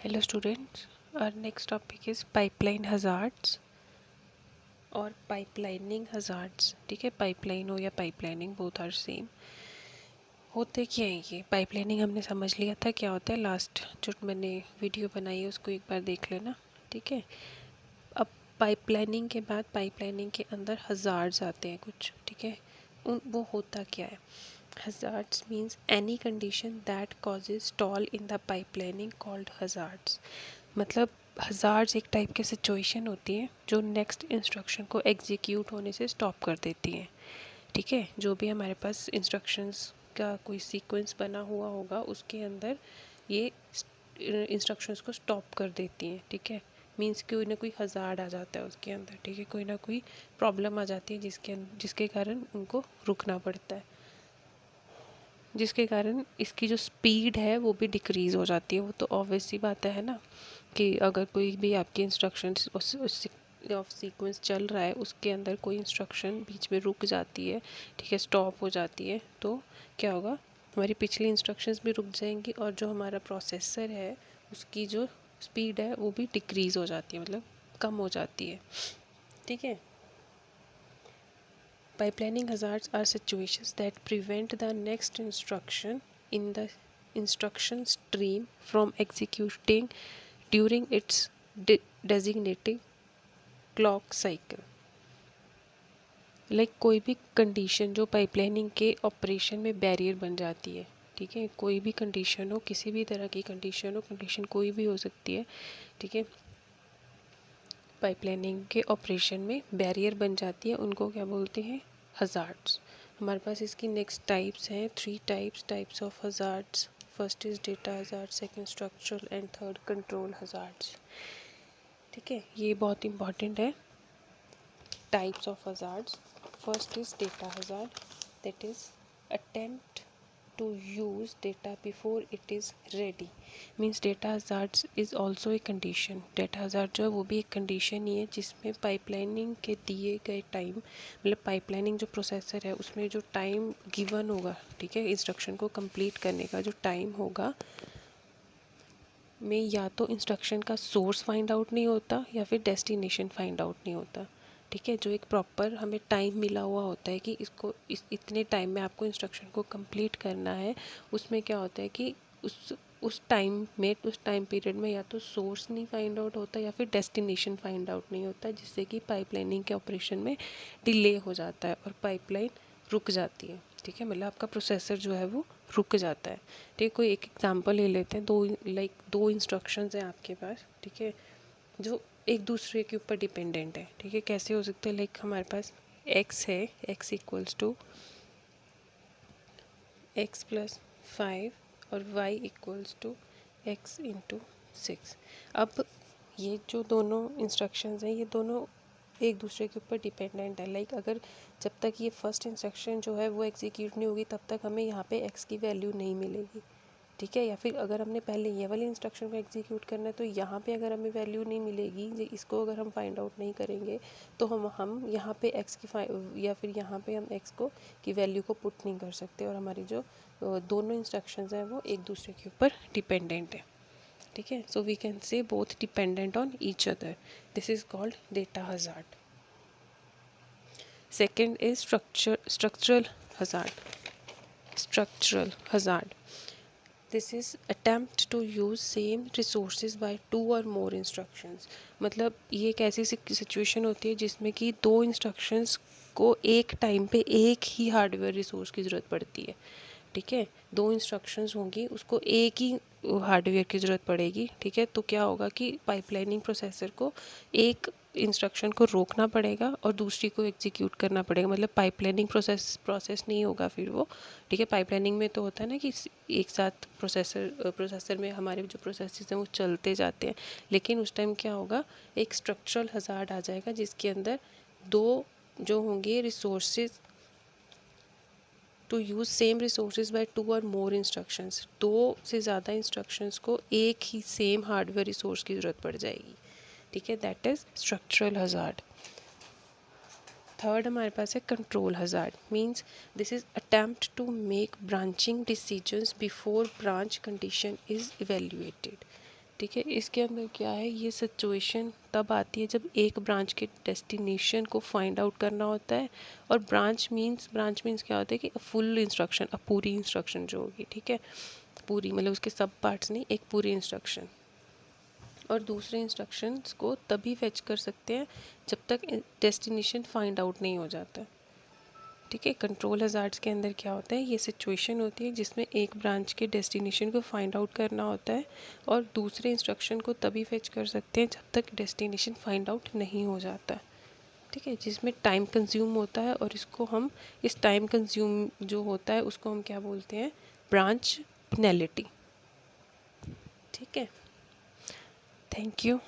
Hello students, our next topic is pipeline hazards और pipelining hazards. ठीक है, pipeline हो या पाइपलाइनिंग बोथ आर सेम। होते क्या है ये पाइपलाइनिंग हमने समझ लिया था क्या होता है, लास्ट जो मैंने वीडियो बनाई है उसको एक बार देख लेना। ठीक है, अब पाइपलाइनिंग के बाद पाइपलाइनिंग के अंदर हज़ार्ड्स आते हैं कुछ। ठीक है, वो होता क्या है? Hazards means any condition that causes stall in the pipelining called hazards। मतलब हज़ार्ड्स एक टाइप की सिचुएशन होती है जो नेक्स्ट इंस्ट्रक्शन को एग्जीक्यूट होने से स्टॉप कर देती है। ठीक है, जो भी हमारे पास इंस्ट्रक्शंस का कोई सीक्वेंस बना हुआ होगा उसके अंदर ये इंस्ट्रक्शंस को स्टॉप कर देती हैं। ठीक है, मीन्स कोई ना कोई हज़ार्ड आ जाता है उसके अंदर। ठीक है, कोई ना कोई प्रॉब्लम आ जाती है जिसके कारण उनको रुकना पड़ता है, जिसके कारण इसकी जो स्पीड है वो भी डिक्रीज़ हो जाती है। वो तो ऑब्वियस सी बात है ना, कि अगर कोई भी आपकी इंस्ट्रक्शंस उस ऑफ सीक्वेंस चल रहा है उसके अंदर कोई इंस्ट्रक्शन बीच में रुक जाती है, ठीक है, स्टॉप हो जाती है, तो क्या होगा, हमारी पिछली इंस्ट्रक्शंस भी रुक जाएंगी और जो हमारा प्रोसेसर है उसकी जो स्पीड है वो भी डिक्रीज़ हो जाती है, मतलब कम हो जाती है। ठीक है, pipelining hazards are situations that prevent the next instruction in the instruction stream from executing during its designated clock cycle। कोई भी कंडीशन जो पाइपलाइनिंग के ऑपरेशन में बैरियर बन जाती है। ठीक है, कोई भी कंडीशन हो, किसी भी तरह की कंडीशन हो, कंडीशन कोई भी हो सकती है। ठीक है, पाइपलाइनिंग के ऑपरेशन में बैरियर बन जाती है, उनको क्या बोलते हैं? हज़ार्ड्स। हमारे पास इसकी नेक्स्ट टाइप्स हैं, 3 types of hazards. First is data hazard, second structural and third control hazards. ठीक है, ये बहुत इंपॉर्टेंट है। Types of hazards, first is data hazard, that is attempt to use data before it is ready। Means data hazards is also a condition. Data hazard जो है वो भी एक कंडीशन ही है जिसमें पाइपलाइनिंग के दिए गए टाइम, मतलब पाइपलाइनिंग जो प्रोसेसर है उसमें जो टाइम गिवन होगा, ठीक है, इंस्ट्रक्शन को कंप्लीट करने का जो टाइम होगा, में या तो इंस्ट्रक्शन का सोर्स फाइंड आउट नहीं होता या फिर डेस्टिनेशन फाइंड आउट नहीं होता। ठीक है, जो एक प्रॉपर हमें टाइम मिला हुआ होता है कि इसको इतने टाइम में आपको इंस्ट्रक्शन को कंप्लीट करना है, उसमें क्या होता है कि उस टाइम में, उस टाइम पीरियड में या तो सोर्स नहीं फाइंड आउट होता या फिर डेस्टिनेशन फाइंड आउट नहीं होता, जिससे कि पाइपलाइनिंग के ऑपरेशन में डिले हो जाता है और पाइपलाइन रुक जाती है। ठीक है, मतलब आपका प्रोसेसर जो है वो रुक जाता है। ठीक है, कोई एक एग्जांपल ले लेते हैं। दो इंस्ट्रक्शंस हैं आपके पास, ठीक है, जो एक दूसरे के ऊपर डिपेंडेंट है। ठीक है, कैसे हो सकते हैं? हमारे पास x है, x equals to x plus 5 और y equals to x into 6। अब ये जो दोनों इंस्ट्रक्शंस हैं ये दोनों एक दूसरे के ऊपर डिपेंडेंट है। अगर जब तक ये फर्स्ट इंस्ट्रक्शन जो है वो एग्जीक्यूट नहीं होगी तब तक हमें यहाँ पे x की वैल्यू नहीं मिलेगी। ठीक है, या फिर अगर हमने पहले ये वाली इंस्ट्रक्शन को एग्जीक्यूट करना है तो यहाँ पे अगर हमें वैल्यू नहीं मिलेगी, इसको अगर हम फाइंड आउट नहीं करेंगे तो हम यहाँ पे x की या फिर यहाँ पे हम x को की वैल्यू को पुट नहीं कर सकते, और हमारी जो दोनों इंस्ट्रक्शंस हैं वो एक दूसरे के ऊपर डिपेंडेंट है। ठीक है, so we can say both dependent on each other. This is called data hazard. Second is structural hazard. Structural hazard, this is attempt to use same resources by 2 or more instructions. मतलब ये एक ऐसी situation होती है जिसमें कि दो instructions को एक टाइम पे एक ही हार्डवेयर रिसोर्स की ज़रूरत पड़ती है। ठीक है, दो इंस्ट्रक्शंस होंगी, उसको एक ही हार्डवेयर की ज़रूरत पड़ेगी। ठीक है, तो क्या होगा कि पाइपलाइनिंग प्रोसेसर को एक इंस्ट्रक्शन को रोकना पड़ेगा और दूसरी को एग्जीक्यूट करना पड़ेगा, मतलब पाइपलाइनिंग प्रोसेस नहीं होगा फिर वो। ठीक है, पाइपलाइनिंग में तो होता है ना कि एक साथ प्रोसेसर में हमारे जो प्रोसेसेस हैं वो चलते जाते हैं, लेकिन उस टाइम क्या होगा, एक स्ट्रक्चरल हज़ार्ड आ जाएगा जिसके अंदर दो जो होंगे resources to use same resources by 2 or more instructions. दो से ज़्यादा इंस्ट्रक्शंस को एक ही सेम हार्डवेयर रिसोर्स की ज़रूरत पड़ जाएगी। ठीक है, that is structural hazard. Third हमारे पास है control hazard. Means this is attempt to make branching decisions before branch condition is evaluated. ठीक है। इसके अंदर क्या है, ये सिचुएशन तब आती है जब एक ब्रांच के डेस्टिनेशन को फाइंड आउट करना होता है, और ब्रांच मीन्स क्या होता है कि फुल इंस्ट्रक्शन, पूरी इंस्ट्रक्शन जो होगी, ठीक है, पूरी मतलब उसके सब पार्ट्स नहीं, एक पूरी इंस्ट्रक्शन। और दूसरे इंस्ट्रक्शंस को तभी फेच कर सकते हैं जब तक डेस्टिनेशन फाइंड आउट नहीं हो जाता, ठीक है। कंट्रोल हज़ार्ड्स के अंदर क्या होता है, ये सिचुएशन होती है जिसमें एक ब्रांच के डेस्टिनेशन को फाइंड आउट करना होता है, और दूसरे इंस्ट्रक्शन को तभी फेच कर सकते हैं जब तक डेस्टिनेशन फाइंड आउट नहीं हो जाता, ठीक है, जिसमें टाइम कंज्यूम होता है। और इसको हम, इस टाइम कंज्यूम जो होता है उसको हम क्या बोलते हैं, ब्रांच पेनल्टी, ठीक है। Thank you.